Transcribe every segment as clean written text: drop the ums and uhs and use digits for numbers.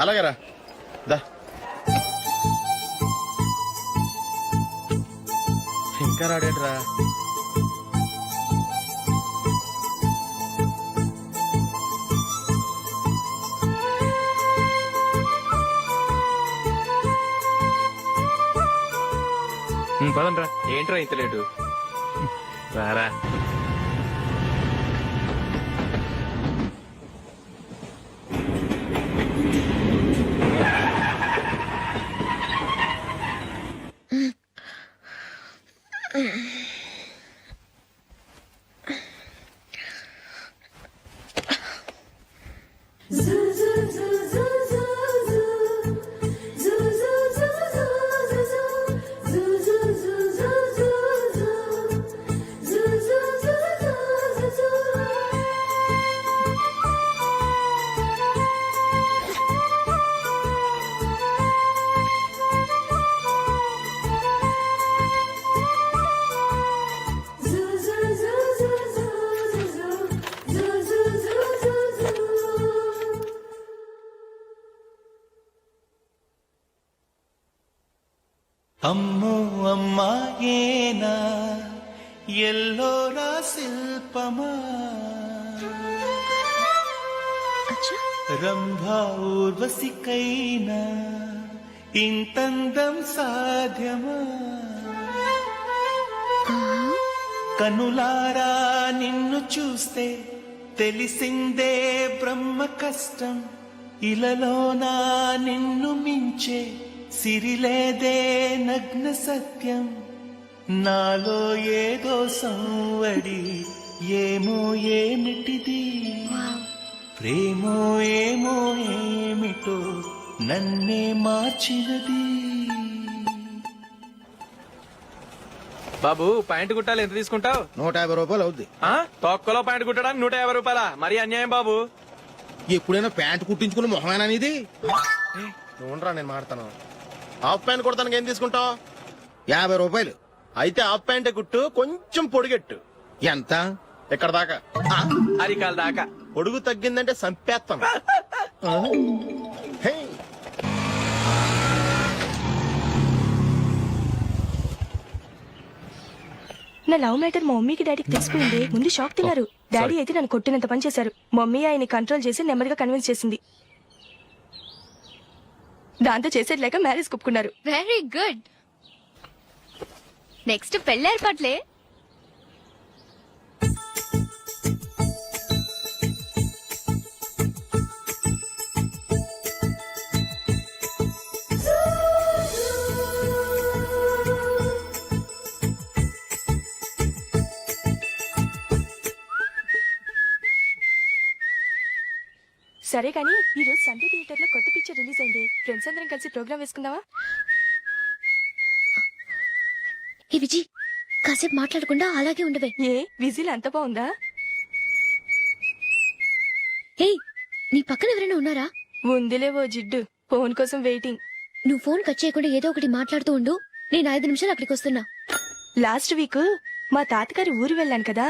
అలాగేరా దా. ఇంకా రాడేట్రా? పదండ్రా. ఏంట్రా ఇంత లేటు? రారా. అమ్మో అమ్మాయేనా ఎల్లోరా శిల్పమా రంభా ఊర్వశికైనా ఇంతందం సాధ్యమా కనులారా నిన్ను చూస్తే తెలిసిందే బ్రహ్మ కష్టం ఇలలోనా నిన్ను మించే సిరిలేదే నగ్న సత్యం నాలో ఏదో సంవడి ఏమో ఏమిటిది ప్రేమో ఏమో ఏమిటో నన్నే మార్చినది. బాబు ప్యాంటు కుట్టాలి, ఎంత తీసుకుంటావు? 150 రూపాయలు అవుద్ది. తొక్కలో ప్యాంటు కుట్టడానికి 150 రూపాయలా? మరి అన్యాయం బాబు. ఎప్పుడైనా ప్యాంట్ కుట్టించుకుని మొహమేనా ఇది? ఉండరా, నేను మాడతాను. హాఫ్ ప్యాంట్ కుడతానికి ఏం తీసుకుంటావు? 50 రూపాయలు. అయితే హాఫ్ ప్యాంటే కుట్టు, కొంచెం పొడిగెట్టు. ఎంత? ఎక్కడ దాకా? అరికాల దాకా. పొడుగు తగ్గిందంటే సంపేస్తాను. హే. నా లవ్ మ్యాటర్ మా మమ్మీకి డాడీకి తెలిసిపోయింది. ముందు షాక్ తిన్నారు. డాడీ అయితే నన్ను కొట్టినంత పని చేశారు. మమ్మీ ఆయన్ని కంట్రోల్ చేసి నెమ్మదిగా కన్విన్స్ చేసింది. దాంతో చేసేది లేక మ్యారేజ్ ఒప్పుకున్నారు. Very good. నెక్స్ట్ పెళ్లి ఏర్పాట్లే. సరే కానీ ఈ రోజు సండే థియేటర్ లో కొత్త పిక్చర్ రిలీజ్ అయింది. ఫ్రెండ్స్ అందరం కలిసి ప్రోగ్రామ్ వేసుకుందావా? ఈ విజి కాసేపు మాట్లాడకుండా అలాగే ఉండవే. ఏ విజిల్ అంత బాగుందా? ఏయ్, నీ పక్కన ఎవరైనా ఉన్నారా? ఉందిలే ఓ జిడ్డు, ఫోన్ కోసం వెయిటింగ్. నువ్వు ఫోన్ కట్ చేయకుండా ఏదో ఒకటి మాట్లాడుతూ ఉండు. నేను 5 నిమిషాలు అక్కడికి వస్తున్నా. లాస్ట్ వీక్ మా తాతగారి ఊరు వెళ్ళాను కదా.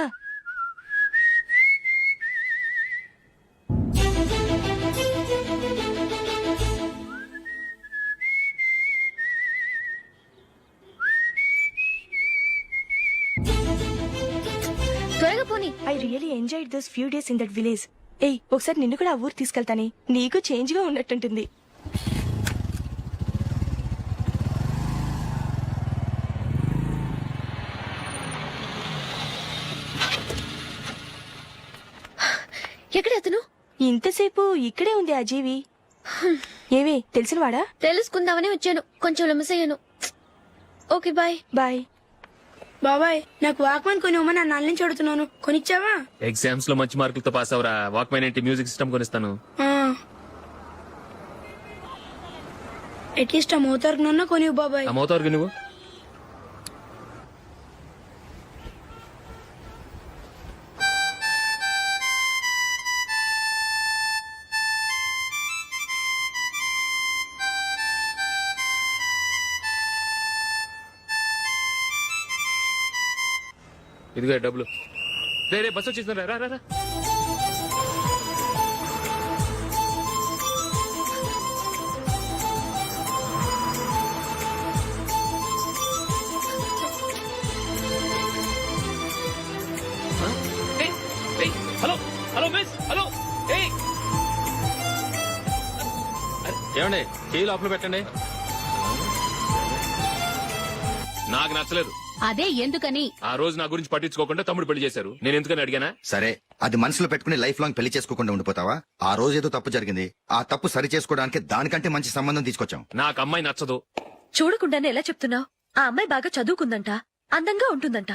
త్వరగా పోనీ. I really enjoyed those few days in that village. ఏయ్, ఒకసారి నిన్ను కూడా ఆ ఊరు తీసుకెళ్తానే, నీకు చేంజ్ గా ఉన్నట్టుంటుంది. ఎక్కడ అతను? ఇంతసేపు ఇక్కడే ఉంది ఆ జీవి. ఏవి తెలిసినవాడా? తెలుసుకుందామని వచ్చాను, కొంచెం లెమసయ్యాను. Okay bye. బాయ్. బాబాయ్, నాకు వాక్మన్ కొనివ్వమని నా నాన్న నుంచి అడుగుతున్నాను. కొనిచ్చావా? ఎగ్జామ్స్ లో మంచి మార్కులతో పాస్ అవరా. వాక్మెన్ ఏంటి, మ్యూజిక్ సిస్టమ్ కొనిస్తాను. అట్లీస్ట్ ఆ మోతార్కు నన్నా కొనివ్వు బాబాయ్. అమ్మవుతావు నువ్వు. ఇదిగో డబ్బులు. రే బస్ వచ్చేసింది, రా రా రా. ఏమండి చెయ్యి లోపల పెట్టండి. నాకు నచ్చలేదు. అదే ఎందుకని? ఆ రోజు నా గురించి పట్టించుకోకుండా తమ్ముడు పెళ్లి చేశారు. నేను ఎందుకని అడిగానా? సరే అది మనసులో పెట్టుకుని లైఫ్ లాంగ్ పెళ్లి చేసుకోకుండా ఉండిపోతావా? ఆ రోజు ఏదో తప్పు జరిగింది, ఆ తప్పు సరి చేసుకోవడానికి దానికంటే మంచి సంబంధం తీసుకొచ్చాం. నాకు అమ్మాయి నచ్చదు. చూడకుండానే ఎలా చెప్తున్నావు? ఆ అమ్మాయి బాగా చదువుకుందంట, అందంగా ఉంటుందంట.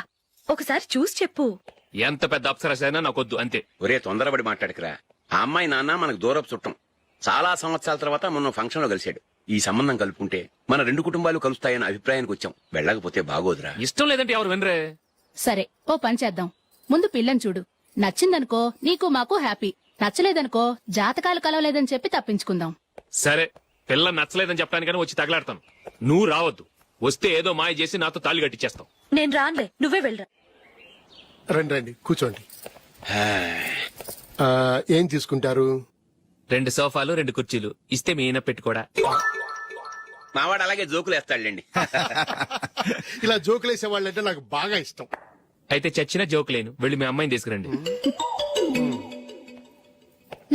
ఒకసారి చూసి చెప్పు. ఎంత పెద్ద అప్సరసైనా నాకొద్దు అంతే. ఒరే తొందరపడి మాట్లాడకురా. ఆ అమ్మాయి నాన్న మనకు దూరపు చుట్టం. చాలా సంవత్సరాల తర్వాత మొన్న ఫంక్షన్ లో కలిశాడు. ఈ సంబంధం కలుపుకుంటే మన రెండు కుటుంబాలు కలుస్తాయన్న అభిప్రాయానికి వచ్చాం. వెళ్ళకపోతే బాగోదురా. ఇష్టం లేదంటే ఎవరు వినరే. సరే ఓ పని చేద్దాం. ముందు పిల్లని చూడు. నచ్చిందనుకో నీకు మాకు హ్యాపీ. నచ్చలేదనుకో జాతకాలు కలవలేదని చెప్పి తప్పించుకుందాం. సరే పిల్ల నచ్చలేదని చెప్పడానికని వచ్చి తగలాడతాను. నువ్వు రావద్దు. వస్తే ఏదో మాయ చేసి నాతో తాళి కట్టించేస్తావు. నేను రానులే, నువ్వే వెళ్ళరా. రండి రండి కూర్చోండి. ఏం తీసుకుంటారు? 2 సోఫాలు 2 కుర్చీలు ఇస్తే మీ ఈయన పెట్టుకోడా. మావాడు అలాగే జోకులు వేస్తాడులేండి. ఇలా జోకులేసే వాళ్ళంటే నాకు బాగా ఇష్టం. అయితే చచ్చిన జోక్ లేను. వెళ్ళి మీ అమ్మాయిని తీసుకురండి.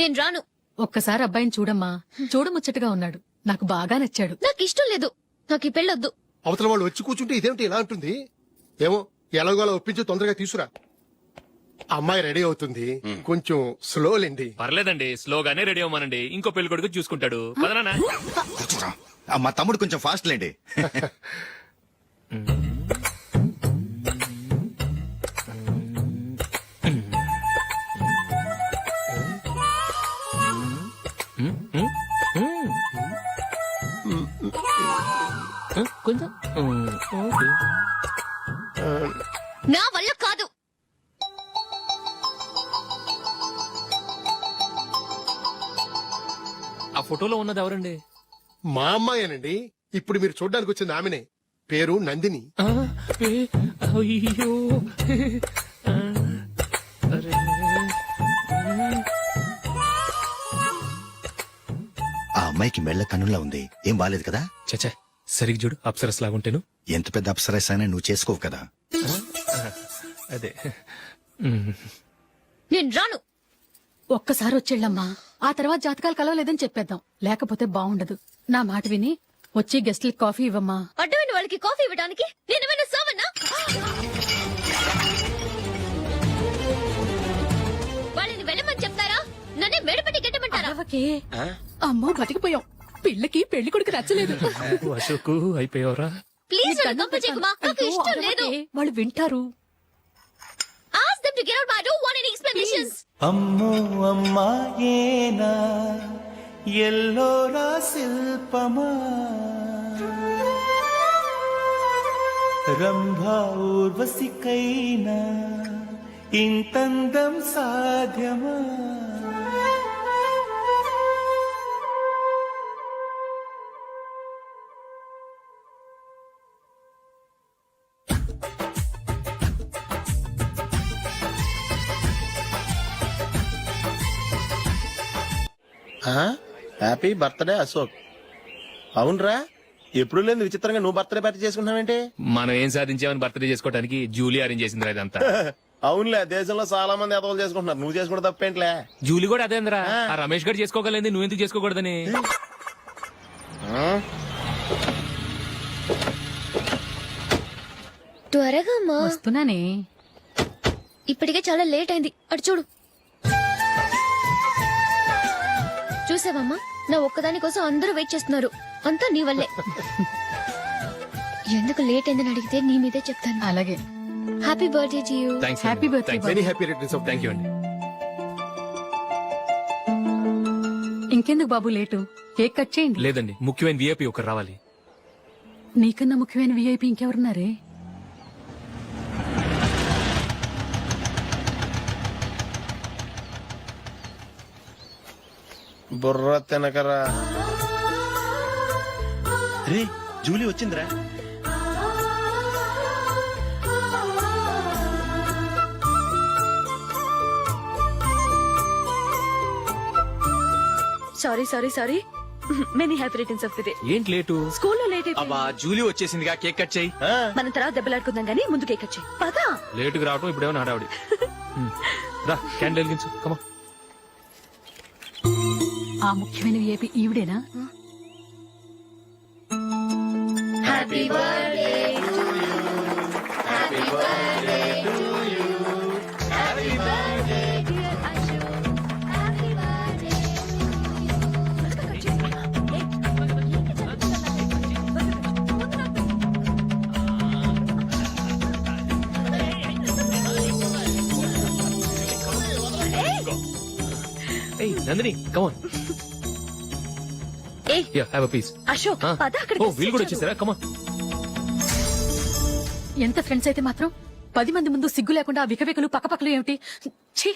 నేను రాను. ఒక్కసారి అబ్బాయిని చూడమ్మా. చూడముచ్చటగా ఉన్నాడు. నాకు బాగా నచ్చాడు. నాకు ఇష్టం లేదు. నాకు ఈ పెళ్ళొద్దు. అవతల వాళ్ళు వచ్చి కూర్చుంటే ఇదేమిటి ఇలా ఉంటుంది? ఏమో ఎలాగోలా ఒప్పించి తొందరగా తీసుకురా. అమ్మాయి రెడీ అవుతుంది, కొంచెం స్లో లేండి. పర్లేదండి, స్లోగానే రెడీ అవ్వమనండి. ఇంకో పెళ్లి కొడుకు చూసుకుంటాడు. పదనా. కూర్చోరా. మా తమ్ముడు కొంచెం ఫాస్ట్ లేండి. కొంచెం నా వల్ల కాదు. ఆ ఫోటోలో ఉన్నది ఎవరండి? మా అమ్మాయేనండి. ఇప్పుడు మీరు చూడడానికి వచ్చింది ఆమెనే. పేరు నందిని. అయ్యో ఆ అమ్మాయికి మెళ్ళ కన్నులా ఉంది. ఏం బాలేదు కదా? చచ్చా సరిగ్గా చూడు. అప్సరస్ లాగుంటేను. ఎంత పెద్ద అప్సరస్ అయినా నువ్వు చేసుకోవు కదా. అదే. నేను రాను. ఒక్కసారి వచ్చేళ్ళమ్మా. ఆ తర్వాత జాతకాలు కలవలేదని చెప్పేద్దాం. లేకపోతే బాగుండదు. నా మాట విని వచ్చి గెస్ట్లకి కాఫీ ఇవ్వమ్మా. అడ్డమైన వాళ్ళకి కాఫీ ఇవ్వడానికి నేనేమైనా సోమన్నా? వాళ్ళని వెళ్ళమని చెప్తారా? నన్నే మేడపట్టి గెట్టమంటారా? అరవకే. అమ్మో బతికిపోయాం. పిల్లకి పెళ్లి కొడుకు నచ్చలేదు. అశోకు అయిపోయావరా. ప్లీజ్ నన్ను పంపించేకుమా. నాకు అయ్యో, ఇష్టం లేదు. అరవకే. వాళ్ళు వింటారు. Ask them to get out. I don't want any explanations. అమ్మో అమ్మాయేనా ఎల్లోరా శిల్పమా రంభా ఊర్వశికైనా ఇంతందం సాధ్యమా? Happy birthday Ashok. అవునరా, ఎప్పుడు లేదు విచిత్రంగా నువ్వు బర్త్డే పార్టీ చేసుకుంటున్నావేంటి? మనం ఏం సాధించామని బర్త్డే చేసుకోవడానికి జూలీ అరేంజ్ చేసిందిరా ఇదంతా. అవునులే, దేశంలో చాలా మంది ఎదవలు చేసుకుంటున్నారు. నువ్వు చేసుకోవడం తప్పేంట్లే. జూలీ కూడా అదేంద్రా. ఆ రమేష్ గారు చేసుకోగలేదు, నువ్వు ఎందుకు చేసుకోకూడదని. త్వరగా అమ్మా. వస్తున్నానే. ఇప్పటికే చాలా లేట్ అయింది. అటు చూడు. చూసావమ్మా, నా ఒక్కదాని కోసం అందరూ వెయిట్ చేస్తున్నారు. అంతా నీ వల్లే. ఎందుకు లేట్ అయిందని అడిగితే నీ మీదే చెప్తాను. అలాగే. Happy birthday to you. Happy birthday. Very happy returns of. Thank you అండి. ఇంకెందుకు బాబు లేటు? కేక్ కట్ చేయండి. లేదండి, ముఖ్యమైన విఐపి ఒకరు రావాలి. నీకన్నా ముఖ్యమైన విఐపి ఇంకెవరున్నారే? బుర్ర తినకరా. రే జూలీ వచ్చిందిరా. Sorry many happy returns of the day. ఏంటి లేటు? స్కూల్లో లేట్ అబ్బా జూలీ వచ్చేసిందిగా, కేక్ కట్ చేయి. మనం తర్వాత దెబ్బలాడుకుందాం గానీ ముందు కేక్ కట్ చేయి. పదా. లేటుగా రావటం ఇప్పుడేమో హడావుడి. రా క్యాండిల్ వెలిగించు. కమా. ఆ ముఖ్యమైన విఐపి ఈవిడేనా? ఏయ్ నందిని కమాన్ ఏయ్ హ్యావ్ అ పీస్ అశోక్ పద అక్కడికి ఓ వీళ్ళు కూడా వచ్చేసారా కమాన్. ఎంత ఫ్రెండ్స్ అయితే మాత్రం 10 మంది ముందు సిగ్గు లేకుండా వికవికలు పక్కపక్కలు ఏమిటి ఛీ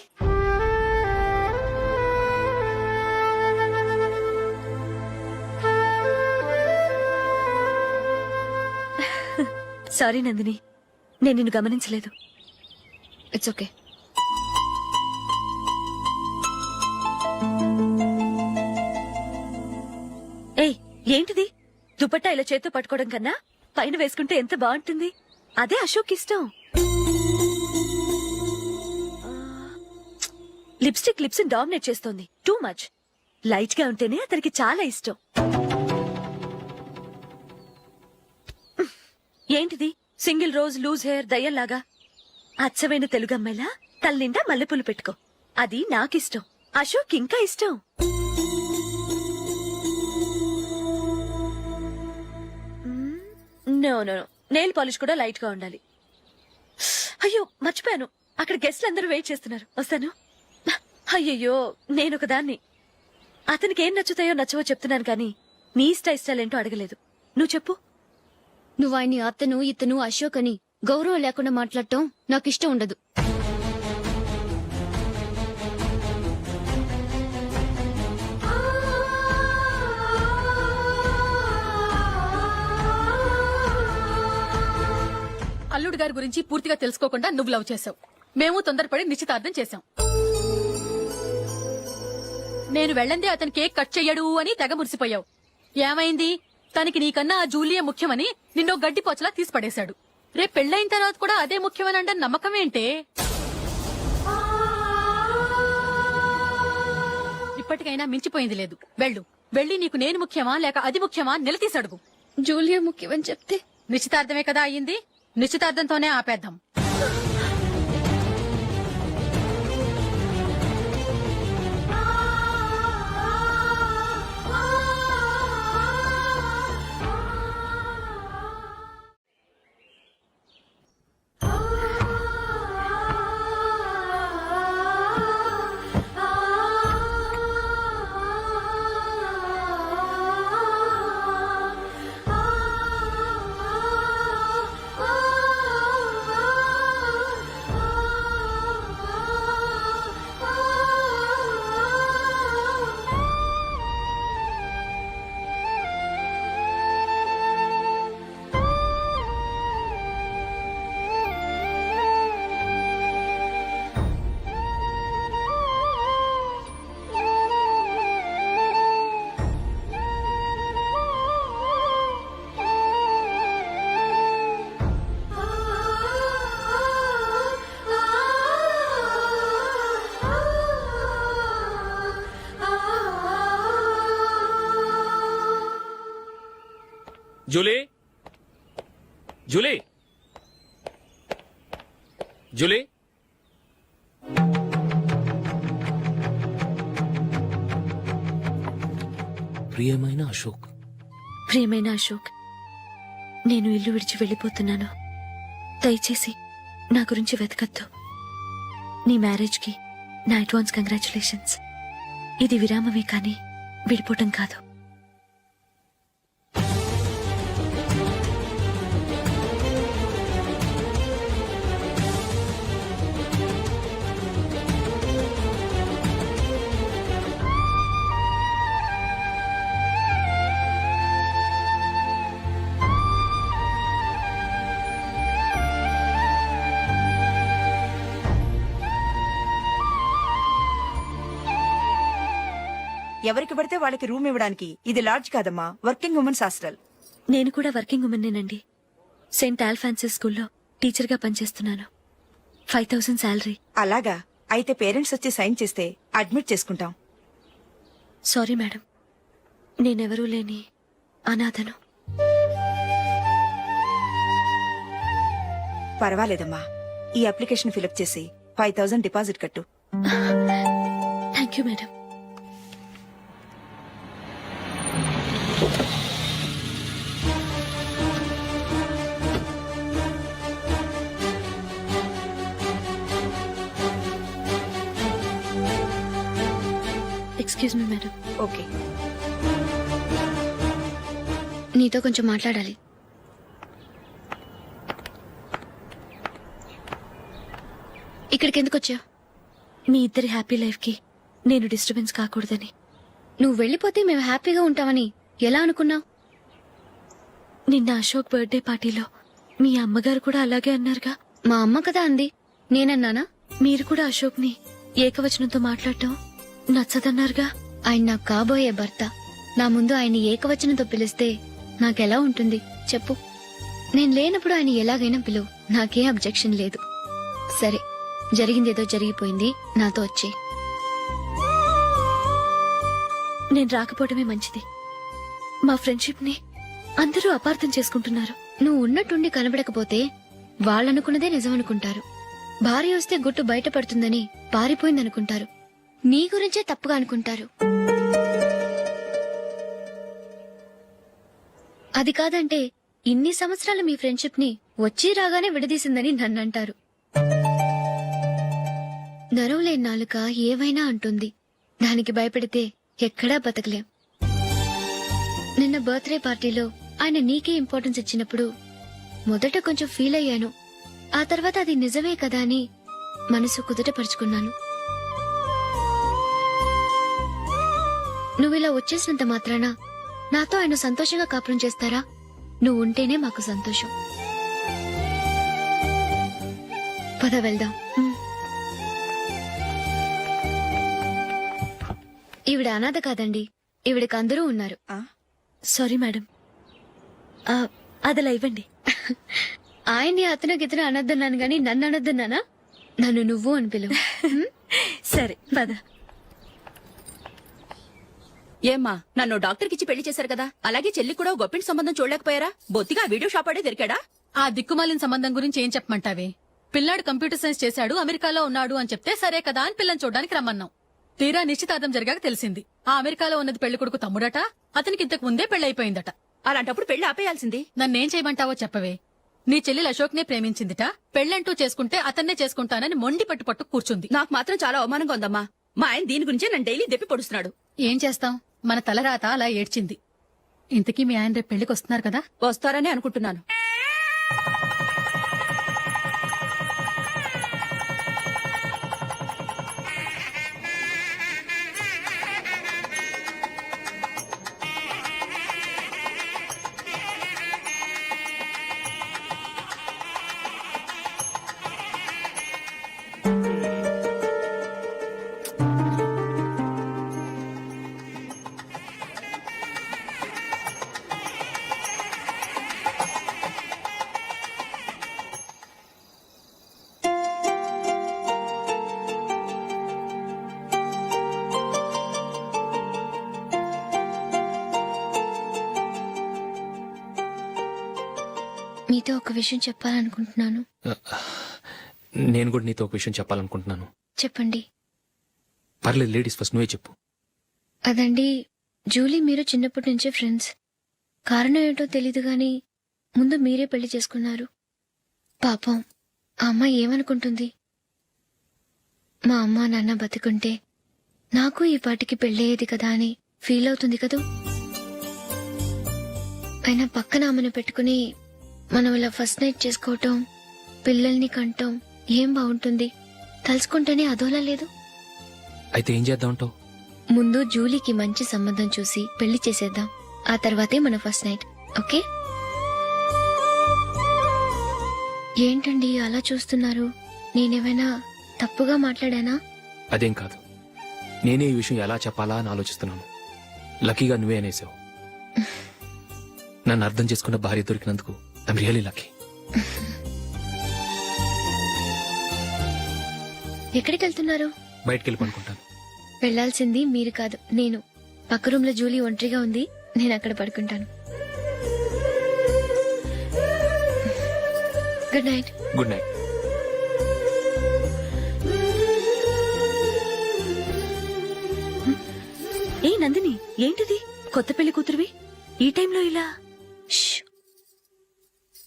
సారీ నందిని నేను నిన్ను గమనించలేదు. It's okay. ఏయ్ ఏంటిది? దుపట్టా ఇలా చేత్తో పట్టుకోవడం కన్నా పైన వేసుకుంటే ఎంత బాగుంటుంది. అదే అశోక్ ఇష్టం. లిప్స్టిక్ లిప్స్ డామినేట్ చేస్తోంది. Too much. లైట్ గా ఉంటేనే అతనికి చాలా ఇష్టం. ఏంటిది? సింగిల్ రోజ్ లూజ్ హెయిర్ దయ్యంలాగా. అచ్చమైన తెలుగు అమ్మాయిలా తల్లిండా మల్లెపూలు పెట్టుకో. అది నాకిష్టం. అశోక్ ఇంకా ఇష్టం. నో నో నెయిల్ పాలిష్ కూడా లైట్ గా ఉండాలి. అయ్యో మర్చిపోయాను, అక్కడ గెస్ట్లు అందరూ వెయిట్ చేస్తున్నారు. వస్తాను. అయ్యయ్యో నేనొక దాన్ని. అతనికి ఏం నచ్చుతాయో నచ్చవో చెప్తున్నాను కానీ నీ ఇష్టాలేంటో అడగలేదు. నువ్వు చెప్పు. నువ్వు ఆయన్ని అతను ఇతను అశోక్ అని గౌరవం లేకుండా మాట్లాడటం నాకు ఇష్టం ఉండదు. అల్లుడు గారి గురించి పూర్తిగా తెలుసుకోకుండా నువ్వు లవ్ చేసావు. మేము తొందరపడి నిశ్చితార్థం చేశాం. నేను వెళ్ళందే అతని కేక్ కట్ చెయ్యడు అని తెగ మురిసిపోయావు. ఏమైంది? తనకి నీకన్నా ఆ జూలియే ముఖ్యమని నిన్నో గడ్డి పోచలా తీసి పడేశాడు. రేపు పెళ్ళైన తర్వాత కూడా అదే ముఖ్యమని అంటే నమ్మకం ఏంటే? ఇప్పటికైనా మించిపోయింది లేదు. వెళ్ళు. వెళ్ళి నీకు నేను ముఖ్యమా లేక అది ముఖ్యమా నిలదీసి అడుగు. జూలియా ముఖ్యమని చెప్తే నిశ్చితార్థమే కదా అయ్యింది. నిశ్చితార్థంతోనే ఆపేద్దాం. జూలీ జూలీ జూలీ ప్రియమైన అశోక్. ప్రియమైన అశోక్, నేను ఇల్లు విడిచి వెళ్ళిపోతున్నాను. దయచేసి నా గురించి వెతకద్దు. నీ మ్యారేజ్ కి నా అడ్వాన్స్ కంగ్రాచులేషన్స్. ఇది విరామమే కానీ విడిపోవటం కాదు. ఎవరికి పడితే వాళ్ళకి రూమ్ ఇవ్వడానికి ఇది లాడ్జ్ కాదమ్మా, వర్కింగ్ ఉమెన్స్ హాస్టల్. నేను కూడా వర్కింగ్ ఉమెన్నేనండి. సెయింట్ ఆల్ఫాన్సెస్ స్కూల్లో టీచర్గా పనిచేస్తున్నాను. 5000 శాలరీ. అలాగా? అయితే పేరెంట్స్ వచ్చి సైన్ చేస్తే అడ్మిట్ చేసుకుంటాం. సారీ మేడం, నేనెవరూ లేని అనాథను. పర్వాలేదమ్మా, ఈ అప్లికేషన్ ఫిలప్ చేసి 5,000 డిపాజిట్ కట్టు. Thank you madam. Excuse me madam. Okay. నీతో కొంచెం మాట్లాడాలి. ఇక్కడికి ఎందుకు వచ్చావు? మీ ఇద్దరి హ్యాపీ లైఫ్ కి నేను డిస్టర్బెన్స్ కాకూడదని. నువ్వు వెళ్ళిపోతే మేము హ్యాపీగా ఉంటామని ఎలా అనుకున్నావు? నిన్న అశోక్ బర్త్డే పార్టీలో మీ అమ్మగారు కూడా అలాగే అన్నారుగా. మా అమ్మ కదా అంది, నేనన్నానా? మీరు కూడా అశోక్ ని ఏకవచనంతో మాట్లాడటం నచ్చదన్నారుగా. ఆయన నాకు కాబోయే భర్త. నా ముందు ఆయన ఏకవచనంతో పిలిస్తే నాకెలా ఉంటుంది చెప్పు? నేను లేనప్పుడు ఆయన ఎలాగైనా పిలువు, నాకే అబ్జెక్షన్ లేదు. సరే, జరిగిందేదో జరిగిపోయింది, నాతో వచ్చే. నేను రాకపోవడమే మంచిది. మా ఫ్రెండ్షిప్ ని అందరూ అపార్థం చేసుకుంటున్నారు. నువ్వు ఉన్నట్టుండి కనబడకపోతే వాళ్ళనుకున్నదే నిజమనుకుంటారు. భార్య వస్తే గుట్టు బయటపడుతుందని పారిపోయిందనుకుంటారు. నీ గురించే తప్పుగా అనుకుంటారు. అది కాదంటే ఇన్ని సంవత్సరాలు మీ ఫ్రెండ్షిప్ ని వచ్చి రాగానే విడదీసిందని నన్నంటారు. నరవలేని నాలుక ఏవైనా అంటుంది. దానికి భయపడితే ఎక్కడా బతకలేం. నిన్న బర్త్డే పార్టీలో ఆయన నీకే ఇంపార్టెన్స్ ఇచ్చినప్పుడు మొదట కొంచెం ఫీల్ అయ్యాను. ఆ తర్వాత అది నిజమే కదా అని మనసు కుదుటపరుచుకున్నాను. నువ్విలా వచ్చేసినంత మాత్రాన నాతో ఆయన సంతోషంగా కాపురం చేస్తారా? నువ్వు ఉంటేనే మాకు సంతోషం. పద వెళ్దాం. ఈవిడ అనాథ కాదండి, ఈవిడకి అందరూ ఉన్నారు. Sorry madam. అదలా ఇవ్వండి. ఆయన్ని అతను గితను అనొద్దన్నాను గాని నన్ను అనొద్దన్నానా? నన్ను నువ్వు అని పిలువు. సరే పద. ఏమ్మా, నన్ను డాక్టర్ కిచ్చి పెళ్లి చేశారు కదా, అలాగే చెల్లి కూడా గొప్పింటి సంబంధం చూడలేకపోయారా? బొత్తిగా వీడియో షాప్ ఆడే దొరికాడా? ఆ దిక్కుమాలిన సంబంధం గురించి ఏం చెప్పమంటావే? పిల్లాడు కంప్యూటర్ సైన్స్ చేశాడు, అమెరికాలో ఉన్నాడు అని చెప్తే సరే కదా అని పిల్లని చూడడానికి రమ్మన్నాం. తీరా నిశ్చితార్థం జరిగాక తెలిసింది ఆ అమెరికాలో ఉన్నది పెళ్లి కొడుకు తమ్ముడట, అతనికి ఇంతకు ముందే పెళ్లయిపోయిందట. అలాంటప్పుడు పెళ్లి ఆపేయాల్సింది. నన్నేం చేయమంటావో చెప్పవే. నీ చెల్లెలు అశోక్ నే ప్రేమించిందిట, పెళ్లంటూ చేసుకుంటే అతన్నే చేసుకుంటానని మొండి పట్టు కూర్చుంది. నాకు మాత్రం చాలా అవమానంగా ఉందమ్మా. మా ఆయన దీని గురించే నన్ను డైలీ దెప్పి పొడుస్తున్నాడు. ఏం చేస్తాం, మన తలరాత అలా ఏడ్చింది. ఇంతకీ మీ ఆయన రేపు పెళ్లికి వస్తున్నారు కదా? వస్తారని అనుకుంటున్నాను. మీతో ఒక విషయం చెప్పాలనుకుంటున్నాను. నేను కూడా నీతో ఒక విషయం చెప్పాలనుకుంటున్నాను. చెప్పండి. పర్లేదు, లేడీస్ ఫస్ట్, నువ్వే చెప్పు. అదండి, జూలీ మీరు చిన్నప్పటి నుంచే ఫ్రెండ్స్. కారణం ఏంటో తెలీదు గాని ముందు మీరే పెళ్లి చేసుకున్నారు. పాపం ఆ అమ్మాయి ఏమనుకుంటుంది? మా అమ్మ నాన్న బతికుంటే నాకు ఈ పాటికి పెళ్ళయ్యేది కదా అని ఫీల్ అవుతుంది కదూ. అయినా పక్కన ఆమెను పెట్టుకుని మనం ఇలా ఫస్ట్ నైట్ చేసుకోవటం, పిల్లల్ని కంటాం ఏం బాగుంటుంది? తలుచుకుంటేనే అదోలా లేదు. అయితే ఏం చేద్దామంటావు? ముందు జూలీకి మంచి సంబంధం చూసి పెళ్లి చేసేద్దాం. ఆ తర్వాతే మన ఫస్ట్ నైట్. ఓకే? ఏంటండి అలా చూస్తున్నారు? నేనేమైనా తప్పుగా మాట్లాడానా? అదేం కాదు, నేనే ఈ విషయం ఎలా చెప్పాలా అని ఆలోచిస్తున్నాను. లక్కీగా నువ్వే అనేసావు. నన్ను అర్థం చేసుకున్న భార్య దొరికినందుకు ఐమ్ రియలీ లక్కీ. ఎక్కడికి వెళ్తున్నారు? బయటికి వెళ్ళి పడుకుంటాను. వెళ్లాల్సింది మీరు కాదు, నేను. పక్క రూమ్ లో జూలీ ఒంటరిగా ఉంది, నేను అక్కడ పడుకుంటాను. Good night. Good night. ఏ నందిని, ఏంటిది? కొత్త పెళ్లి కూతురువి ఈ టైంలో ఇలా? ష్.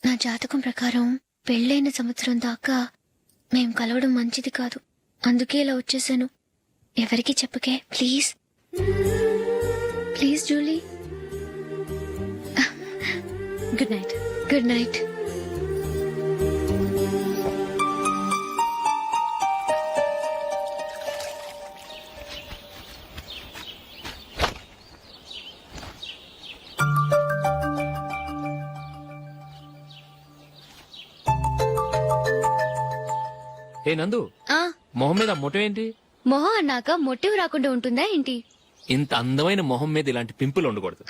నా జాతకం ప్రకారం పెళ్ళైన సంవత్సరం దాకా మేం కలవడం మంచిది కాదు. అందుకే ఇలా వచ్చేసాను. ఎవరికి చెప్పకే please. Please Julie. Good night. Good night. ఏ నందు, ఆ మొహం మీద మొట్టం ఏంటి? మొహం అన్నాక మొట్టివి రాకుండా ఉంటుందా ఏంటి? ఇంత అందమైన మొహం మీద ఇలాంటి పింపుల్ ఉండకూడదు.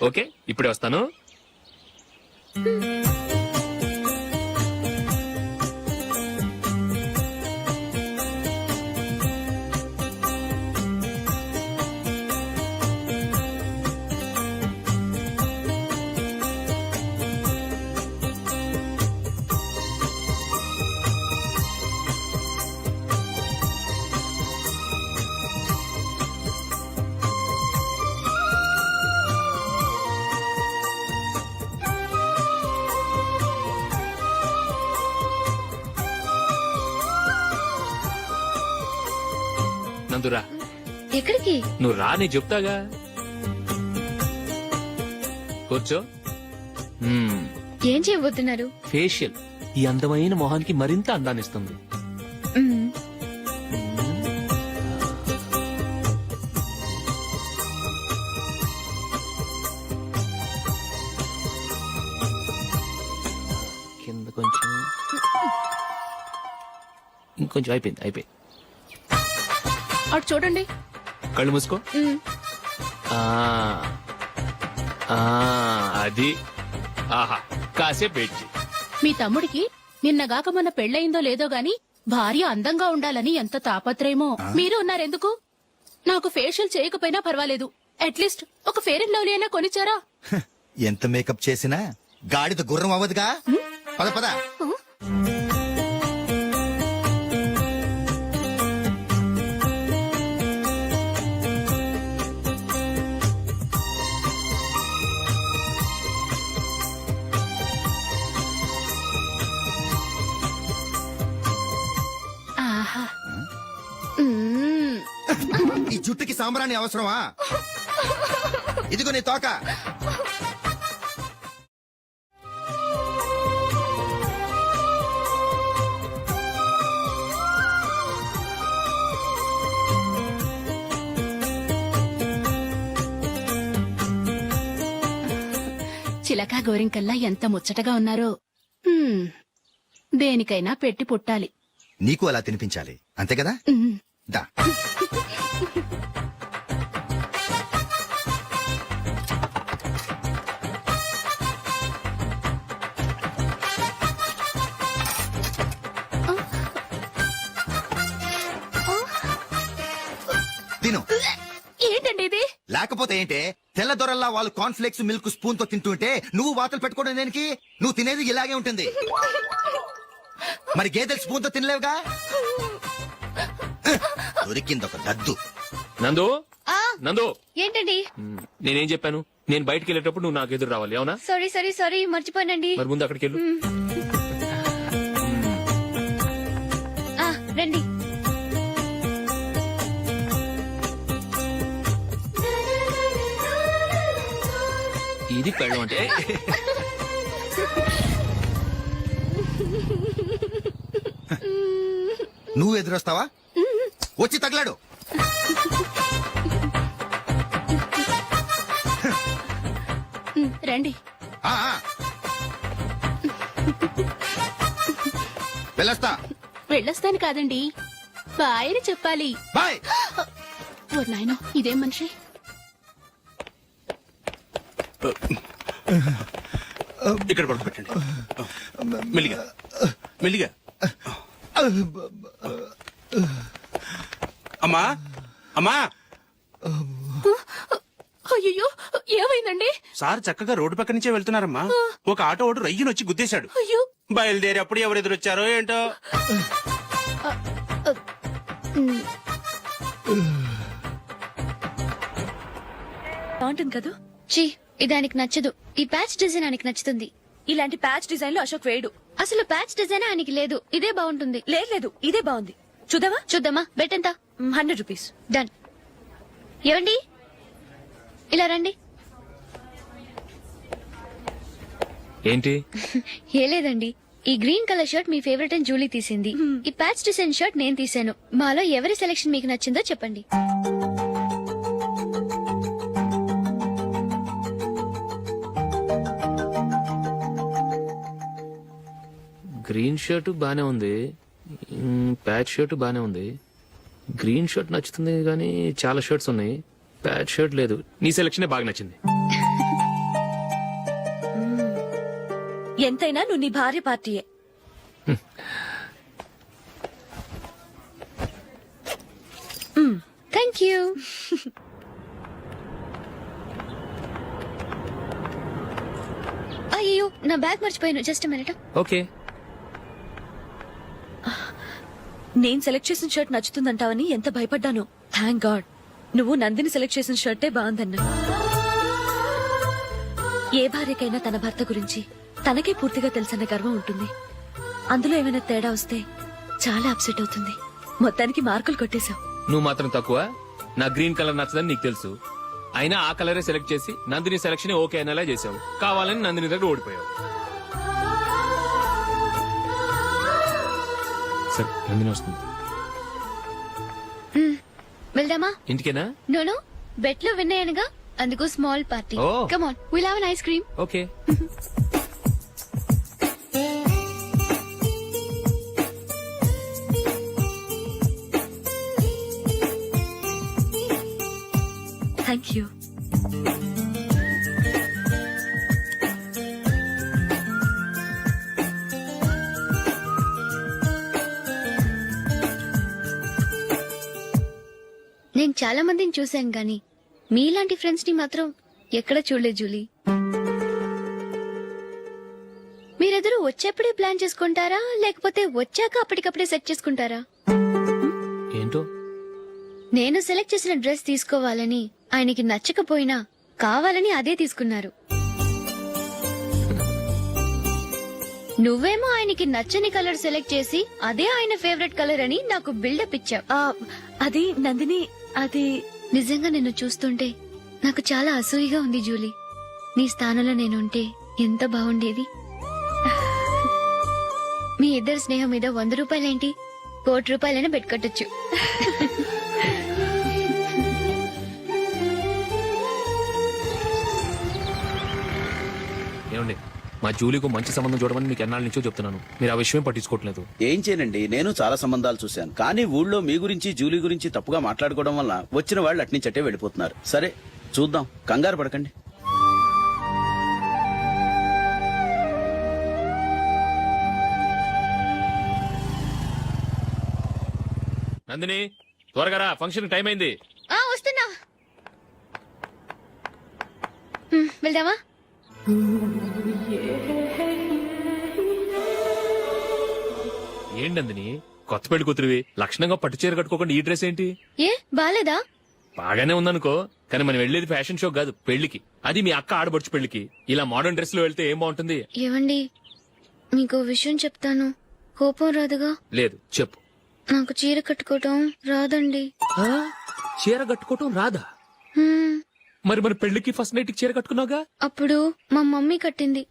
ఓకే, ఇప్పుడే వస్తాను. నందురా, ఎక్కడికి? నువ్వు రా, నేను చెప్తాగా. కూర్చో. ఏం చేయబోతున్నారు? ఫేషియల్ ఈ అందమైన మొహానికి మరింత అందాన్నిస్తుంది. మ్మ్. కింద కొంచెం, ఇంకొంచెం. అయిపోయింది. అటు చూడండి. కళ్ళు మూసుకో. మ్మ్. ఆ, ఆ, అది. ఆహా, కాసేపు వెయిట్ చెయ్. మీ తమ్ముడికి నిన్నగాక మొన్న పెళ్ళయిందో లేదో గాని భార్య అందంగా ఉండాలని ఎంత తాపత్రయమో. మీరు ఉన్నారెందుకు? నాకు ఫేషియల్ చేయకపోయినా పర్వాలేదు, అట్లీస్ట్ ఒక ఫేర్ అండ్ లవ్లీ అయినా కొనిచ్చారా? ఎంత మేకప్ చేసినా గాడిద గుర్రం అవ్వదుగా. పద పద. ఆహా. మ్మ్. ఈ జుట్టుకి సాంబ్రాణి అవసరమా? ఇదిగో నీ తోక. చిలకా గోరింకల్లా ఎంత ముచ్చటగా ఉన్నారో. మ్మ్. దేనికైనా పెట్టి పుట్టాలి. నీకు అలా తినిపించాలి, అంతే కదా? మ్మ్. దా. తిను. ఏంటండి ఇది? లేకపోతే ఏంటే, తెల్ల దొరల్లా వాళ్ళు కార్న్ఫ్లేక్స్ మిల్క్ స్పూన్ తో తింటుంటే నువ్వు వాతలు పెట్టుకోవడం దేనికి? నువ్వు తినేది ఇలాగే ఉంటుంది. మరి గేదెలు స్పూన్ తో తినలేవుగా. దొరికిందొక దద్దు. నందు, ఆ, నందు, ఏంటండి? నేనేం చెప్పాను? నేను బయటికి వెళ్ళేటప్పుడు నువ్వు నాకు ఎదురు రావాలి, అవునా? సారీ మర్చిపోయానండి. మరి ముందు అక్కడికి వెళ్ళు. ఆ, రండి. ఇది పెళ్ళం అంటే. నువ్వు ఎదురొస్తావా? వచ్చి తగలాడు. రండి. ఆ, ఆ. వెళ్ళొస్తా. వెళ్ళొస్తాను కాదండి, బాయ్ అని చెప్పాలి. బాయ్. ఓ నాయనో, ఇదేం మనిషి? ఇక్కడ పడుకోబెట్టండి. మెల్లిగా మెల్లిగా. అమ్మా అమ్మా. అయ్యో, ఏమైందండి? సార్ చక్కగా రోడ్డు పక్క నుంచే వెళ్తున్నారమ్మా. ఒక ఆటో ఓడు రయ్యను వచ్చి గుద్దేశాడు. అయ్యో, బయలుదేరేప్పుడు ఎవరు ఎదురొచ్చారో ఏంటో. బాగుంటుంది కదా. చీ ఇది ఆయనకి నచ్చదు. ఈ ప్యాచ్ డిజైన్ ఆయనకి నచ్చుతుంది. ఇలాంటి ప్యాచ్ డిజైన్ లో అశోక్ వేయడు. అసలు ప్యాచ్ డిజైన్ ఆయనకి లేదు. ఇదే బాగుంటుంది. లేదు ఇదే బాగుంది. చూద్దామా? చూద్దామా. బెట్ ఎంత? 100 రూపీస్. డన్. ఏవండి ఇలా రండి. ఏంటి? ఏ లేదండి, ఈ గ్రీన్ కలర్ షర్ట్ మీ ఫేవరెట్ అని జూలీ తీసింది. ఈ ప్యాచ్ డిజైన్ షర్ట్ నేను తీసాను. మాలో ఎవరి సెలెక్షన్ మీకు నచ్చిందో చెప్పండి. గ్రీన్ షర్ట్ బానే ఉంది, ప్యాచ్ షర్ట్ బానే ఉంది. గ్రీన్ షర్ట్ నచ్చుతుంది కానీ చాలా షర్ట్స్ ఉన్నాయి, ప్యాచ్ షర్ట్ లేదు. నీ సెలెక్షనే బాగా నచ్చింది. ఎంతైనా నువ్వు నీ భార్య పార్టీయే. Thank you. అయ్యో నా బ్యాగ్ మర్చిపోయాను. Just minute. ఓకే. నేను సెలెక్ట్ చేసిన షర్ట్ నచ్చుతుందంటావని ఎంత భయపడ్డాను. థ్యాంక్ గాడ్ నువ్వు నందిని సెలెక్ట్ చేసిన షర్టే బాగుందన్నా. ఏ భార్యకైనా తన భర్త గురించి తనకే పూర్తిగా తెలుసన్న గర్వం ఉంటుంది. అందులో ఏమైనా తేడా వస్తే చాలా అప్సెట్ అవుతుంది. మొత్తానికి మార్కులు కొట్టేశావు. నువ్వు మాత్రం తక్కువ. నా గ్రీన్ కలర్ నచ్చదని నీకు తెలుసు, అయినా ఆ కలరే సెలెక్ట్ చేసి నందిని సెలెక్షన్ ఓకే అనేలా చేసావు. కావాలని నందిని దగ్గర ఓడిపోయావు. సరే నందిని వస్తుంది. వెళ్దామా? ఇంటికేనా? నోను బెట్ లో విన్ అయ్యానుగా, అందుకు small party. Oh. Come on, will have an ice cream. Okay. Thank you. నేను చాలా మందిని చూశాను గాని మీలాంటి ఫ్రెండ్స్ ని మాత్రం ఎక్కడ చూడలేదు జూలీ. మీరెదరూ వచ్చేప్పుడే ప్లాన్ చేసుకుంటారా లేకపోతే వచ్చాక అప్పటికప్పుడే సెట్ చేసుకుంటారా? ఏంటో నేను సెలెక్ట్ చేసిన డ్రెస్ తీసుకోవాలని ఆయనకి నచ్చకపోయినా కావాలని అదే తీసుకున్నారు. నువ్వేమో ఆయనకి నచ్చని కలర్ సెలెక్ట్ చేసి అదే ఆయన ఫేవరెట్ కలర్ అని నాకు బిల్డప్ ఇచ్చావు. అది నందిని, అది నిజంగా నిన్ను చూస్తుంటే నాకు చాలా అసూయగా ఉంది జూలీ. నీ స్థానంలో నేనుంటే ఎంత బాగుండేది. మీ ఇద్దరు స్నేహం మీద 100 రూపాయలేంటి, 1 కోటి రూపాయలైనా పెట్టుకట్టొచ్చు. ఏమండి, మా జూలీకు మంచి సంబంధం చూడమని మీకు ఎన్నాళ్ళ నుంచో చెప్తున్నాను, మీరు ఆ విషయం పట్టించుకోవట్లేదు. ఏం చేయనండి, నేను చాలా సంబంధాలు చూశాను. కానీ ఊళ్ళో మీ గురించి జూలీ గురించి తప్పుగా మాట్లాడుకోవడం వల్ల వచ్చిన వాళ్ళు అట్నుంచటే వెళ్ళిపోతున్నారు. సరే చూద్దాం, కంగారు పడకండి. నందిని త్వరగా రా, ఫంక్షన్ టైం అయింది. వస్తున్నా. వెళ్దామా? ఏంటి నందిని, కొత్త పెళ్లి కూతురివి లక్షణంగా పట్టు చీర కట్టుకోకుండా ఈ డ్రెస్ ఏంటి? ఏ బాలేదా? బాగానే ఉందనుకో, కానీ మనం వెళ్ళేది ఫ్యాషన్ షో కాదు, పెళ్లికి. అది మీ అక్క ఆడబడుచు పెళ్లికి. ఇలా మోడర్న్ డ్రెస్ లో వెళ్తే ఏం బాగుంటుంది? ఏవండి మీకు విషయం చెప్తాను, కోపం రాదుగా? లేదు చెప్పు. నాకు చీర కట్టుకోవటం రాదండి. చీర కట్టుకోవటం రాదా? మరి మన పెళ్లికి ఫస్ట్ నైట్ చీర కట్టుకున్నావుగా? అప్పుడు మా మమ్మీ కట్టింది.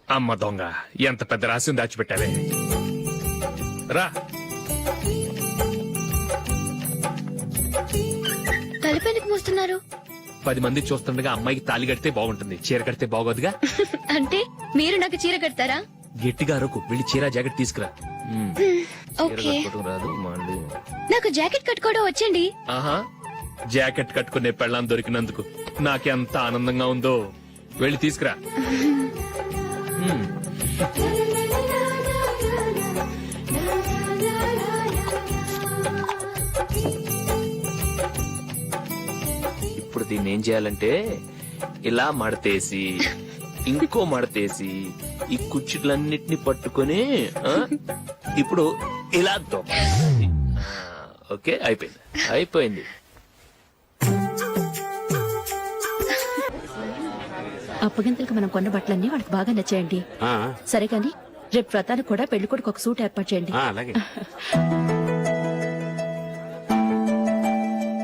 అమ్మ దొంగ, ఎంత పెద్ద రహస్యం దాచిపెట్టావే. రా. తలపెందుకు మోస్తున్నారు? 10 మంది చూస్తుండగా అమ్మాయికి తాళి కడితే బాగుంటుంది, చీర కడితే బాగోదుగా. అంటే మీరు నాకు చీర కడతారా? గట్టిగా అరకు, వెళ్ళి చీర జాకెట్ తీసుకురా. చీర ఓకే. కట్టుకోవటం రాదు మళ్ళీ. నాకు జాకెట్ కట్టుకోవడం వచ్చండి. ఆహా, జాకెట్ కట్టుకునే పెళ్ళాం దొరికినందుకు నాకెంత ఆనందంగా ఉందో. వెళ్ళి తీసుకురా. ఇప్పుడు దీన్ని ఏం చేయాలంటే ఇలా మడతేసి ఇంకో మడతేసి ఈ కుర్చీలన్నిటిని పట్టుకొని ఆ, ఇప్పుడు ఇలా దొక్కాలి. ఓకే అయిపోయింది అయిపోయింది. అప్పగింతలకు మనం కొన్న బట్టలన్నీ వాళ్ళకి బాగా నచ్చాయండి. సరే కానీ రేపు వ్రతానికి కూడా పెళ్లి కొడుకు ఒక సూట్ ఏర్పాటు చేయండి. అలాగే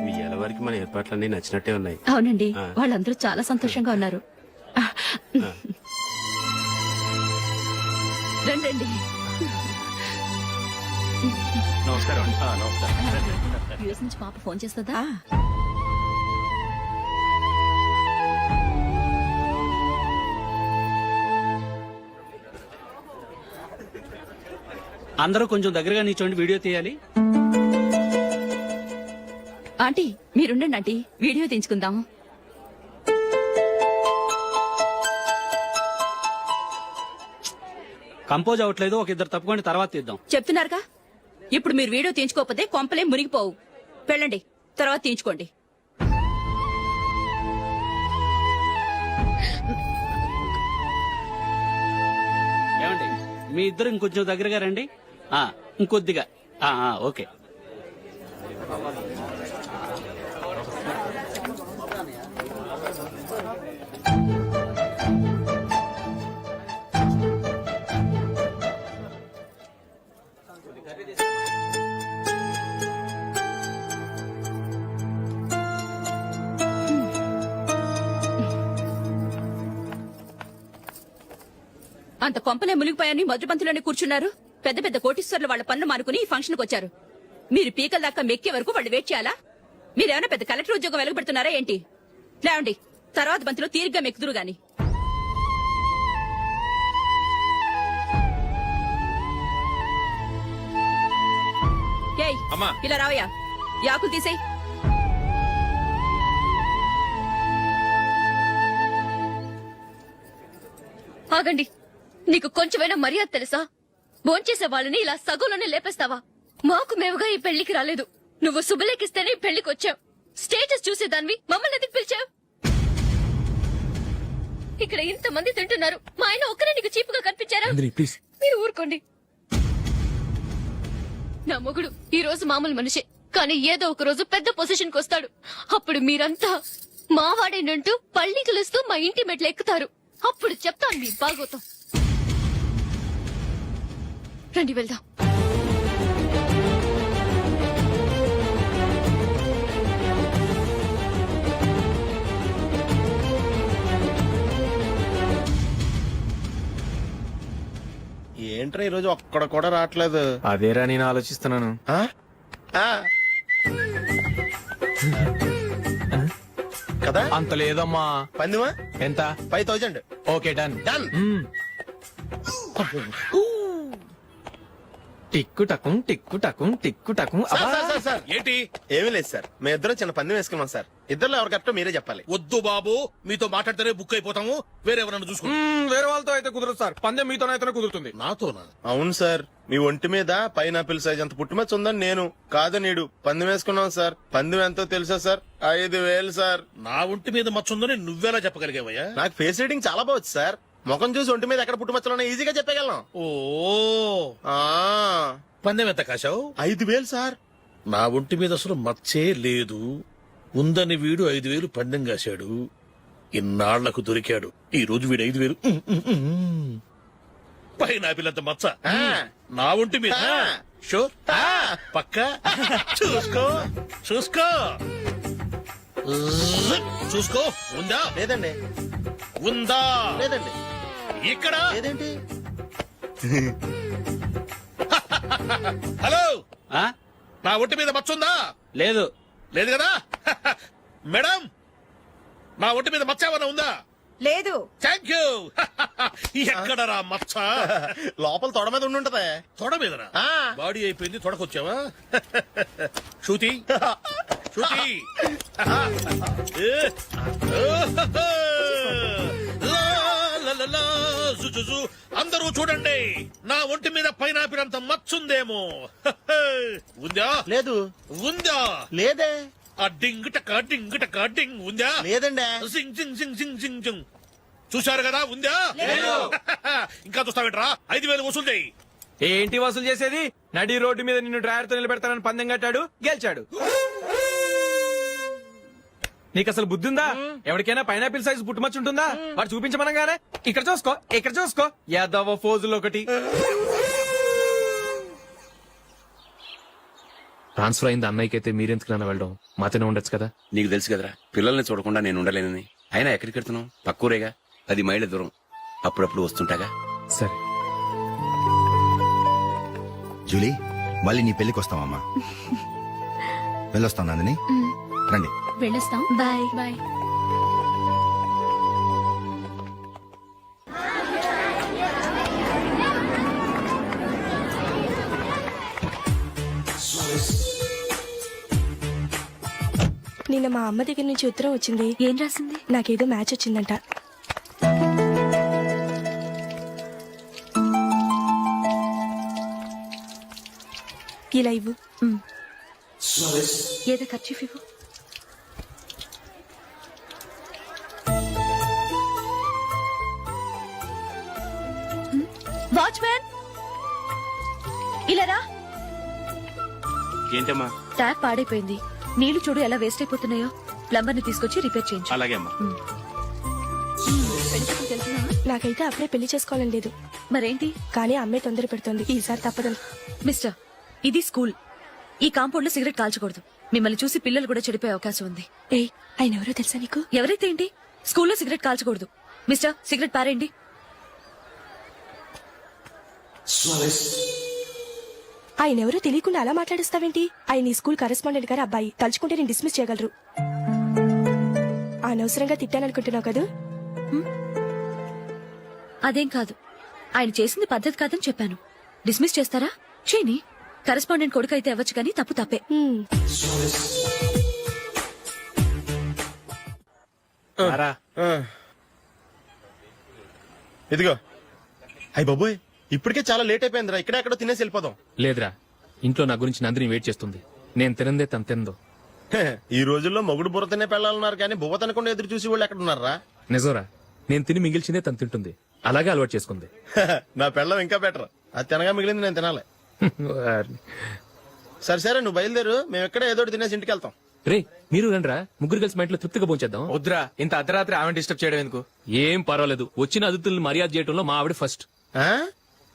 మీ వరకు మన ఏర్పాట్లన్నీ నచ్చినట్టే ఉన్నాయి. అవునండి, వాళ్ళందరూ చాలా సంతోషంగా ఉన్నారు. రండి. నమస్కారం. యూఎస్ నుంచి పాప ఫోన్ చేస్తుందా? అందరూ కొంచెం దగ్గరగా నిల్చోండి, వీడియో తీయాలి. ఆంటీ మీరుండండి ఆంటీ, వీడియో తీయించుకుందాం. కంపోజ్ అవ్వట్లేదు, ఒక ఇద్దరు తప్పుకోండి, తర్వాత తీద్దాం. చెప్తున్నారుగా, ఇప్పుడు మీరు వీడియో తీయించుకోకపోతే కొంపలే మునిగిపోవు. వెళ్ళండి, తర్వాత తీయించుకోండి. ఏమండి మీ ఇద్దరు ఇంకొంచెం దగ్గరగా రండి. ఇంకొద్దిగా. ఓకే. అంత కొంపలే మునిగిపోయాని మొదటి పంతులోనే కూర్చున్నారు. పెద్ద పెద్ద కోటీశ్వర్లు వాళ్ళ పనులు మానుకుని ఈ ఫంక్షన్ కు వచ్చారు. మీరు పీకల దాకా మెక్కే వరకు వాళ్ళు వెయిట్ చేయాలా? మీరేమైనా పెద్ద కలెక్టర్ ఉద్యోగం వెలగబెడుతున్నారా ఏంటి? లేవండి, తర్వాత బంతిలో తీరిగ్గా మెక్కుదురు గాని. ఏయ్, ఇలా రావయ్యా, యాకులు తీసేయ్. ఆగండి, నీకు కొంచెమైనా మర్యాద తెలుసా? భోంచేసే వాళ్ళని ఇలా సగంలోనే లేపేస్తావా? మాకు మేముగా ఈ పెళ్లికి రాలేదు. నువ్వు శుభలేఖిస్తేనే ఈ పెళ్లికి వచ్చావు. స్టేటస్ చూసేదానివి మమ్మల్ని ఎందుకు పిలిచావు? ఇక్కడ ఇంతమంది తింటున్నారు, మా ఆయన ఒక్కరే నీకు చీపుగా కనిపించారా? మీరు ఊరుకోండి. నా మొగుడు ఈ రోజు మామూలు మనిషే, కానీ ఏదో ఒక రోజు పెద్ద పొజిషన్ కు వస్తాడు. అప్పుడు మీరంతా మావాడేనంటూ పళ్ళి కలుస్తూ మా ఇంటి మెట్లు ఎక్కుతారు. అప్పుడు చెప్తాను మీ బాగోతాం. రండి వెళ్దాం. ఏంట్రా ఈరోజు ఒక్కడ కూడా రావట్లేదు? అదేరా నేను ఆలోచిస్తున్నాను. ఆ? ఆ. కదా అంత లేదమ్మా. పందిమా ఎంత? 5000. Okay done. డన్. టిక్కు టకుం టిక్కు టకుం టిక్కు టకుం. సార్ ఏంటి? ఏమీ లేదు సార్, మేము ఇద్దరు చిన్న పందెం వేసుకున్నాం సార్. ఇద్దరు ఎవరు కరెక్టో మీరే చెప్పాలి. వద్దు బాబు, మీతో మాట్లాడితేనే బుక్ అయిపోతాము. వేరెవరన్నా చూసుకుంటాం. వేరే వాళ్ళతో అయితే కుదరదు సార్, పందెం మీతోనైతేనే కుదురుతుంది. నాతోనా? అవును సార్, మీ ఒంటి మీద పైనాపిల్ సైజ్ అంత పుట్టుమచ్చ ఉందని నేను కాదు నీడు పందెం వేసుకున్నాం సార్. పందెం ఎంతో తెలుసా సార్? 5000 సార్. నా ఒంటి మీద మచ్చ ఉందని నువ్వెలా చెప్పగలిగావయ్యా? నాకు ఫేస్ రీడింగ్ చాలా బాగుంది సార్. ముఖం చూసి ఒంటి మీద ఎక్కడ పుట్టుమచ్చలో ఈజీగా చెప్పగలను. ఓ, పందెం ఎంత కాశావు? 5000 సార్. నా ఒంటి మీద అసలు మచ్చే లేదు. ఉందని వీడు 5000 పందెం కాశాడు. ఇన్నాళ్లకు దొరికాడు. ఈ రోజు వీడు 5000. పైన పిల్లంత మచ్చ నా ఒంటి మీద. షూర్? పక్క చూసుకో చూసుకో చూసుకో. ఉందా? లేదండి. ఉందా? లేదండి. ఇక్కడ లేదేంటి? హలో, నా ఒంటి మీద మచ్చ ఉందా? లేదు. లేదు కదా? మేడం, నా ఒంటి మీద మచ్చ ఏమన్నా ఉందా? లేదు. Thank you. ఎక్కడరా మచ్చ? లోపల తొడ మీద ఉండుంటదే. తొడ మీదనా? బాడీ అయిపోయింది, తొడకొచ్చావా? శృతి శృతి. అందరూ చూడండి, నా ఒంటి మీద పైనాపిల్ అంత మచ్చుందేమో. ఉందా? లేదు. ఉందా? లేదే. ఆ డింగ్ టక డింగ్ టక డింగ్ ఉందా? లేదండి. సింగ్ సింగ్ సింగ్ సింగ్ సింగ్ సింగ్. చూశారు కదా ఉందా ఇంకా చూస్తావేట్రా 5,000 వసూలు చేయి. ఏంటి వసూలు చేసేది? నడి రోడ్డు మీద నిన్ను డ్రైవర్ తో నిలబెడతానని పందెం కట్టాడు, గెలిచాడు. నీకు అసలు బుద్ధి ఉందా? ఎవరికైనా పైనాపిల్ సైజ్ పుట్టుమచ్చు ఉంటుందా? వాడు చూపించమనగానే ఇక్కడ చూసుకో, ఇక్కడ చూసుకో, యాదవ ఫోజులు ఒకటి. ట్రాన్స్ఫర్ అయింది అన్నయ్యకి అయితే మీరెందుకు నాన్న వెళ్ళడం? మాతోనే ఉండొచ్చు కదా. నీకు తెలుసు కదరా పిల్లల్ని చూడకుండా నేను ఉండలేనని. అయినా ఎక్కడికి వెళ్తున్నావు? పక్కూరేగా, 10 మైళ్ళ దూరం. అప్పుడప్పుడు వస్తుంటాగా. సరే. జూలీ మళ్ళీ నీ పెళ్లికి వస్తామమ్మా. వెళ్ళొస్తాం నందిని, రండి. వెళ్ళొస్తాం. బాయ్. బాయ్. నిన్న మా అమ్మ దగ్గర నుంచి ఉత్తరం వచ్చింది. ఏం రాసింది? నాకేదో మ్యాచ్ వచ్చిందంట. ఇలా ఇవ్వు. ఏదో ఖర్చు ఇవ్వు. వాచ్మ్యాన్ ఇలా రా. ఏంటమ్మా? ట్యాప్ పాడైపోయింది. నీళ్లు చూడు ఎలా వేస్ట్ అయిపోతున్నాయో. ప్లంబర్ ని తీసుకొచ్చి రిపేర్ చేయించు. అలాగే అమ్మా. నాకైతే అప్పుడే పెళ్లి చేసుకోవాలని లేదు. మరేంటి? కానీ అమ్మే తొందర పెడుతోంది. ఈసారి తప్పదని. మిస్టర్, ఇది స్కూల్. ఈ కాంపౌండ్ లో సిగరెట్ కాల్చకూడదు. మిమ్మల్ని చూసి పిల్లలు కూడా చెడిపోయే అవకాశం ఉంది. ఏయ్, ఆయన ఎవరో తెలుసా నీకు? ఎవరైతే ఏంటి, స్కూల్లో సిగరెట్ కాల్చకూడదు. మిస్టర్, సిగరెట్ పారేయండి. ఆయన ఎవరో తెలియకుండా అలా మాట్లాడిస్తావేంటి? ఆయన ఈ స్కూల్ కరెస్పాండెంట్ గారి అబ్బాయి. తలుచుకుంటే నేను డిస్మిస్ చేయగలరు. అనవసరంగా తిట్టాననుకుంటున్నావు కదా? అదేం కాదు. ఆయన చేసింది పద్ధతి కాదని చెప్పాను. డిస్మిస్ చేస్తారా? చేయని. కరెస్పాండెంట్ కొడుకు అయితే అవ్వచ్చు కానీ తప్పు తప్పే. ఇదిగో. అయ్య బాబోయ్, ఇప్పటికే చాలా లేట్ అయిపోయిందిరా. ఇక్కడే ఎక్కడో తినేసి వెళ్ళిపోదాం. లేదురా, ఇంట్లో నా గురించి నందిని వెయిట్ చేస్తుంది. నేను తినందే తను తిందో. ఈ రోజుల్లో మొగుడు బుర్ర తినే పెళ్ళాలన్నారు కానీ బువ్వ తినకుండా ఎదురు చూసి వాళ్ళు ఎక్కడ ఉన్నారా? నిజంరా, నేను తిని మిగిల్చిందే తను తింటుంది. అలాగే అలవాటు చేసుకుంది. నా పెళ్ళం ఇంకా బెటర్. అది తినగా మిగిలింది నేను తినాలి. సరే సరే, నువ్వు బయలుదేరు. మేము ఎక్కడే ఏదో తినేసి ఇంటికి వెళ్తాం. రే, మీరు రండిరా, ముగ్గురు కలిసి మా ఇంట్లో తృప్తిగా పోంచేద్దాం. వద్దురా, ఇంత అర్ధరాత్రి ఆమె డిస్టర్బ్ చేయడం ఎందుకు? ఏం పర్వాలేదు, వచ్చిన అతిథులను మర్యాద చేయడంలో మా ఆవిడ ఫస్ట్. ఆ?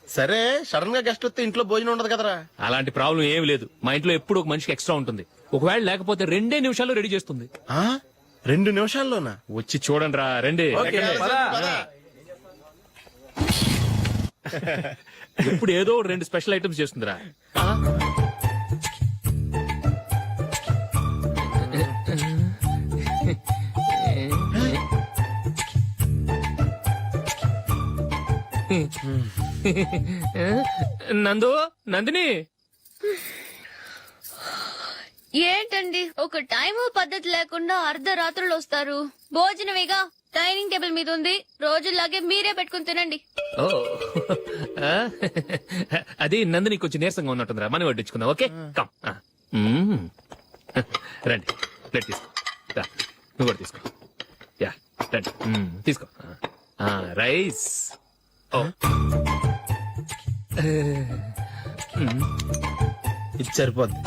సరే, సడన్ గా గెస్ట్ వస్తే ఇంట్లో భోజనం ఉండదు కదరా. అలాంటి ప్రాబ్లం ఏం లేదు. మా ఇంట్లో ఎప్పుడు ఒక మనిషికి ఎక్స్ట్రా ఉంటుంది. ఒకవేళ లేకపోతే 2 నిమిషాల్లో రెడీ చేస్తుంది. 2 నిమిషాల్లోనా? వచ్చి చూడండి రా, రండి. ఇప్పుడు ఏదో 2 స్పెషల్ ఐటమ్స్ చేస్తుందిరా. నందిని, ఏంటండి ఒక టైము పద్ధతి లేకుండా అర్ధరాత్రులు వస్తారు? భోజనమేగా డైనింగ్ టేబుల్ మీద ఉంది. రోజుల్లాగే మీరే పెట్టుకుని తినండి. ఓ, అది నందిని కొంచెం నీరసంగా ఉన్నట్టుందిరా. మనం వడ్డించుకుందాం. Okay, come. రండి, ప్లేట్ తీసుకో. రా, నువ్వు కూడా తీసుకో. యా, రండి, తీసుకో. రైస్. ఓ, ఇది సరిపోద్ది.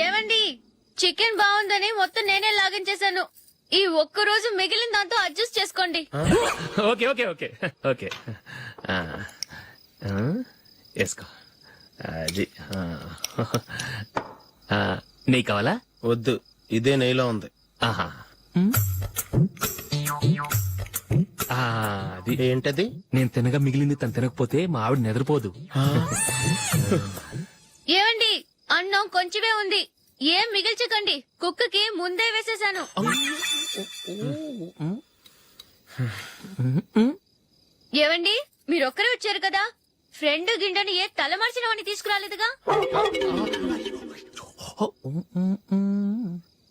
ఏమండి, చికెన్ బాగుందని మొత్తం నేనే లాగించేశాను. ఈ ఒక్క రోజు మిగిలిన దాంతో అడ్జస్ట్ చేసుకోండి. ఓకే ఓకే ఓకే ఓకే, వేసుకో. అది నెయ్యి కావాలా? వద్దు, ఇదే నెయ్యిలో ఉంది. ఆహా, అది ఏంటది? నేను తినగా మిగిలింది తను తినకపోతే మా ఆవిడ నిద్రపోదు. ఏమండి, అన్నం కొంచెమే ఉంది. ఏం మిగిల్చకండి. కుక్కకి ముందే వేసేశాను. ఏవండి, మీరొక్కరే వచ్చారు కదా, ఫ్రెండ్ గిండని ఏ తలమార్చిన వాడిని తీసుకురాలేదుగా.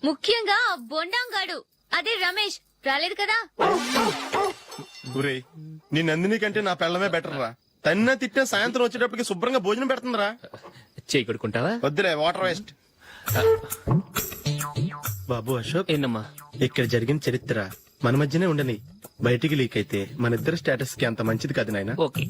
ముఖ్యంగా బొండాంగాడు, అదే రమేష్ రాలేదు కదా. నీ నందిని కంటే నా పెళ్ళమే బెటర్ రా. తన్న తిట్టిన సాయంత్రం వచ్చేటప్పటికి శుభ్రంగా భోజనం పెడుతుందిరా. చేయి కొడుకుంటావా? వద్దులే, వాటర్ వేస్ట్. బాబు అశోక్, ఏంటమ్మా? ఇక్కడ జరిగిన చరిత్ర మన మధ్యనే ఉండని, బయటికి లీక్ అయితే మన ఇద్దరు స్టేటస్ కి అంత మంచిది కాదు నాయనా. ఓకే.